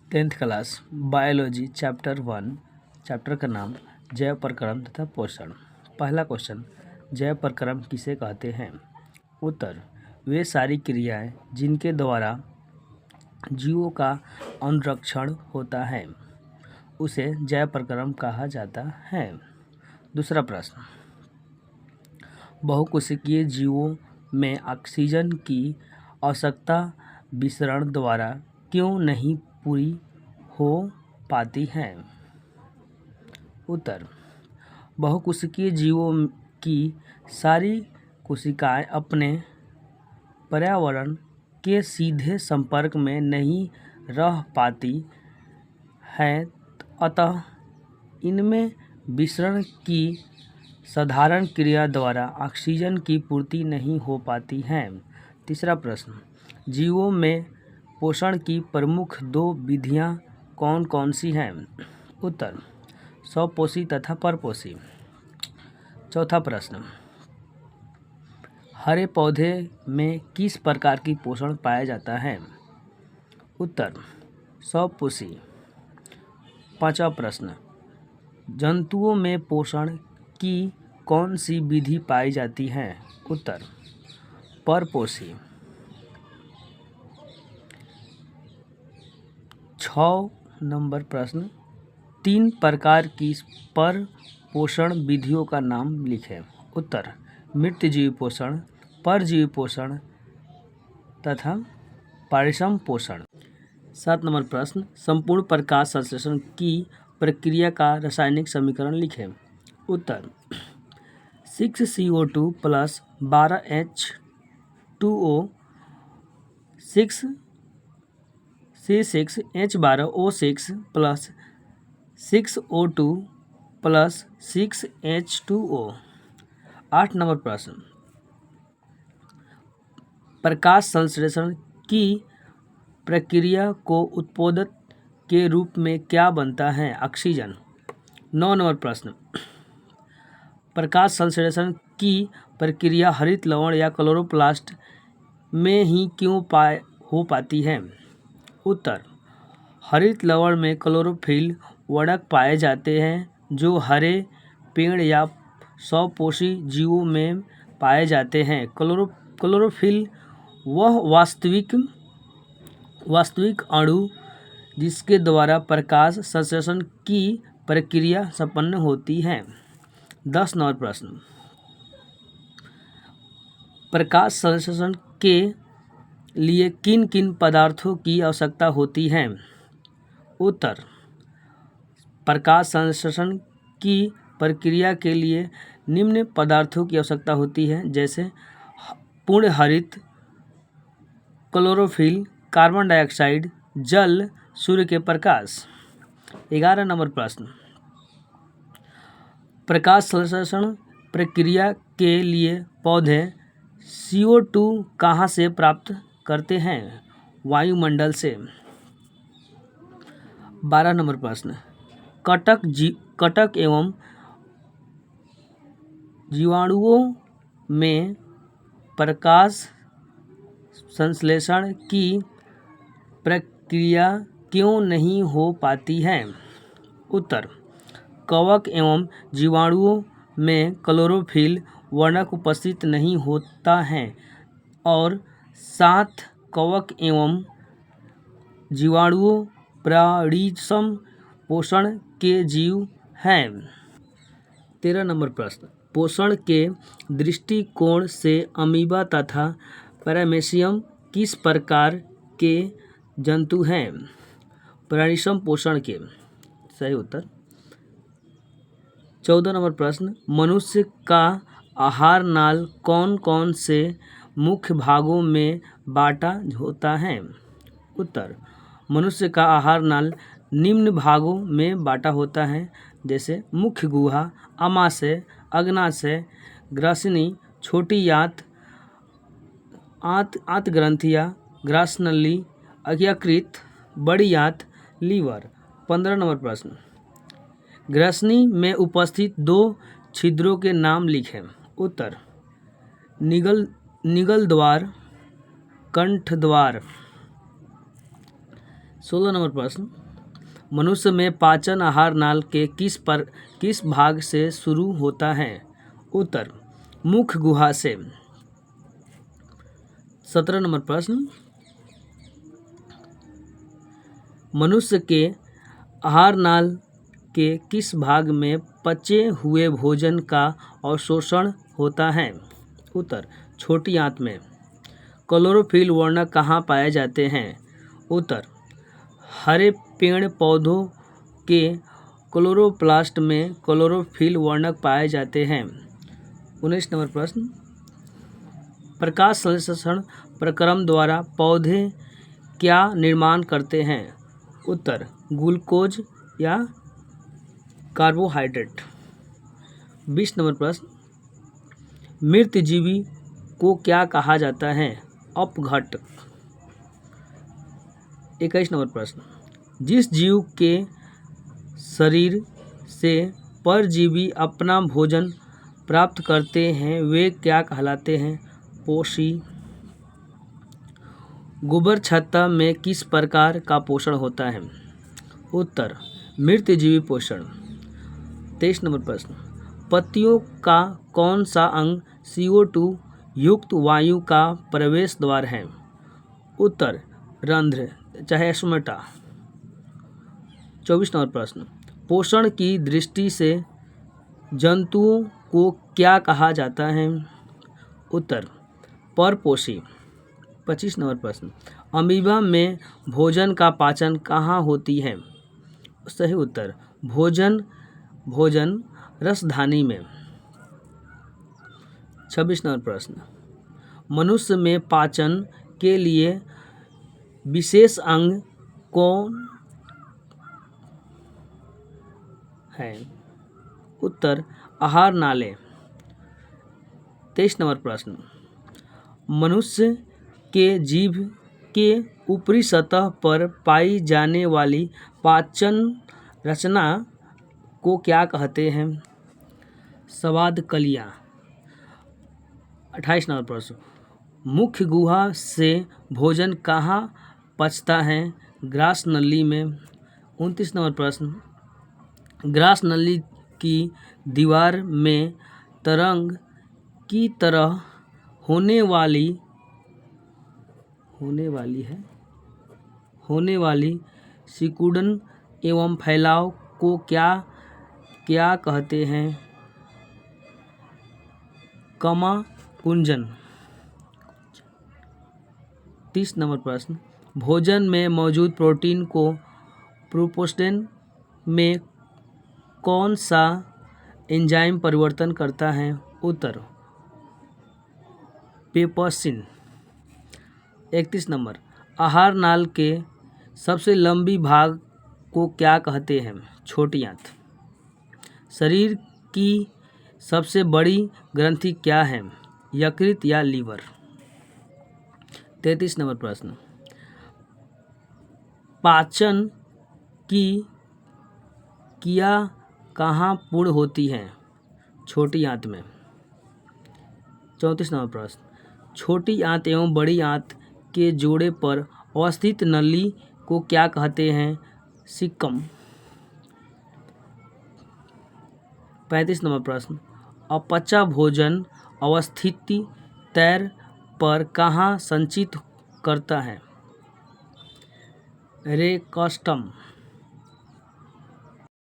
10th class biology chapter 1। Chapter का नाम जैव प्रक्रम तथा पोषण। पहला क्वेश्चन, जैव प्रक्रम किसे कहते हैं? उत्तर, वे सारी क्रियाएं जिनके द्वारा जीवों का अनुरक्षण होता है उसे जैव प्रक्रम कहा जाता है। दूसरा प्रश्न, बहुकोशिकीय जीवों में ऑक्सीजन की आवश्यकता विसरण द्वारा क्यों नहीं पूरी हो पाती है? उत्तर, बहुकोशिकीय जीवों की सारी कोशिकाएं अपने पर्यावरण के सीधे संपर्क में नहीं रह पाती हैं, अतः इनमें विसरण की साधारण क्रिया द्वारा ऑक्सीजन की पूर्ति नहीं हो पाती है। तीसरा प्रश्न, जीवों में पोषण की प्रमुख दो विधियां कौन कौन सी हैं? उत्तर, स्वपोषी तथा परपोषी। चौथा प्रश्न, हरे पौधे में किस प्रकार की पोषण पाया जाता है? उत्तर, स्वपोषी। पांचवा प्रश्न, जंतुओं में पोषण की कौन सी विधि पाई जाती है? उत्तर, परपोषी। 6 नंबर प्रश्न, 3 प्रकार की परपोषण विधियों का नाम लिखें। उत्तर, मृतजीवी पोषण, परजीवी पोषण तथा पारिश्रम पोषण। 7 नंबर प्रश्न, संपूर्ण प्रकाश संश्लेषण की प्रक्रिया का रासायनिक समीकरण लिखें। उत्तर, 6CO2 plus 12H2O 6C6H12O6 plus 6O2 plus 6H2O। 8 number प्रश्न, प्रकाश संश्लेषण की प्रक्रिया को उत्पादक के रूप में क्या बनता है? ऑक्सीजन। 9 नंबर प्रश्न, प्रकाश संश्लेषण की प्रक्रिया हरित लवण या क्लोरोप्लास्ट में ही क्यों हो पाती है? उत्तर, हरित लवण में क्लोरोफिल वर्णक पाए जाते हैं जो हरे पेड़ या स्वपोषी जीवों में पाए जाते हैं। क्लोरोफिल वह वास्तविक अणु जिसके द्वारा प्रकाश संश्लेषण की प्रक्रिया संपन्न होती है। 10 नंबर प्रश्न, प्रकाश संश्लेषण के लिए किन किन पदार्थों की आवश्यकता होती है? उत्तर, प्रकाश संश्लेषण की प्रक्रिया के लिए निम्न पदार्थों की आवश्यकता होती है, जैसे पूर्ण हरित, क्लोरोफिल, कार्बन डाइऑक्साइड, जल, सूर्य के प्रकाश। 11 नंबर प्रश्न, प्रकाश संश्लेषण प्रक्रिया के लिए पौधे CO2 कहाँ से प्राप्त करते हैं? वायुमंडल से। 12 नंबर प्रश्न, कटक एवं जीवाणुओं में प्रकाश संश्लेषण की प्रक्रिया क्यों नहीं हो पाती है? उत्तर, कवक एवं जीवाणुओं में क्लोरोफिल वर्णक उपस्थित नहीं होता है और 7 कवक एवं जीवाणुओं पारिश्रम पोषण के जीव हैं। 13 नंबर प्रश्न, पोषण के दृष्टिकोण से अमीबा तथा पैरामीशियम किस प्रकार के जंतु हैं? पारिश्रम पोषण के। सही उत्तर। 14 नंबर प्रश्न, मनुष्य का आहार नाल कौन कौन से मुख्य भागों में बांटा होता है? उत्तर, मनुष्य का आहार नाल निम्न भागों में बांटा होता है, जैसे मुख्य गुहा, आमाशय, अग्नाशय, ग्रासनी, छोटी आंत ग्रंथियां, ग्रासनली, यकृत, बड़ी आंत, लीवर। 15 नंबर प्रश्न, ग्रासनी में उपस्थित 2 छिद्रों के नाम लिखें। उत्तर, निगल द्वार, कंठ द्वार। 16 नंबर प्रश्न, मनुष्य में पाचन आहार नाल के किस भाग से शुरू होता है? उत्तर, मुख गुहा से। 17 नंबर प्रश्न, मनुष्य के आहार नाल के किस भाग में पचे हुए भोजन का अवशोषण होता है? उत्तर, छोटी आंत में। क्लोरोफिल वर्णक कहाँ पाए जाते हैं? उत्तर, हरे पेड़ पौधों के क्लोरोप्लास्ट में क्लोरोफिल वर्णक पाए जाते हैं। 19 नंबर प्रश्न, प्रकाश संश्लेषण प्रक्रम द्वारा पौधे क्या निर्माण करते हैं? उत्तर, ग्लूकोज या कार्बोहाइड्रेट। 20 नंबर प्रश्न, मृत जीवी को क्या कहा जाता है? अपघट्ट। 21 नंबर प्रश्न, जिस जीव के शरीर से परजीवी अपना भोजन प्राप्त करते हैं वे क्या कहलाते हैं? पोषी। गोबर छत्ता में किस प्रकार का पोषण होता है? उत्तर, मृत जीवी पोषण। 23 नंबर प्रश्न, पत्तियों का कौन सा अंग CO2 युक्त वायु का प्रवेश द्वार है? उत्तर, रंध्र चाहे स्टोमेटा। 24 नंबर प्रश्न, पोषण की दृष्टि से जंतुओं को क्या कहा जाता है? उत्तर, परपोषी। 25 नंबर प्रश्न, अमीबा में भोजन का पाचन कहाँ होती है? सही उत्तर, भोजन रसधानी में। 26 नंबर प्रश्न, मनुष्य में पाचन के लिए विशेष अंग कौन है? उत्तर, आहार नाली। 23 नंबर प्रश्न, मनुष्य के जीभ के ऊपरी सतह पर पाई जाने वाली पाचन रचना को क्या कहते हैं? स्वाद कलियाँ। 28 नंबर प्रश्न, मुख्य गुहा से भोजन कहाँ पचता है? ग्रास नली में। 29 नंबर प्रश्न, ग्रास नली की दीवार में तरंग की तरह होने वाली सिकुड़न एवं फैलाव को क्या कहते हैं? कमा कुंजन। 30 नंबर प्रश्न, भोजन में मौजूद प्रोटीन को प्रोपोस्टेन में कौन सा एंजाइम परिवर्तन करता है? उत्तर, पेप्सिन। 31 नंबर, आहार नाल के सबसे लंबी भाग को क्या कहते हैं? छोटी आंत। शरीर की सबसे बड़ी ग्रंथि क्या है? यकृत या लीवर। 33 नंबर प्रश्न, पाचन की क्रिया कहाँ पूर्ण होती है? छोटी आंत में। 34 नंबर प्रश्न, छोटी आंत एवं बड़ी आंत के जोड़े पर अवस्थित नली को क्या कहते हैं? सिक्कम। 35 नंबर प्रश्न, अपचा भोजन अवस्थिति तैर पर कहाँ संचित करता है? रेकस्टम।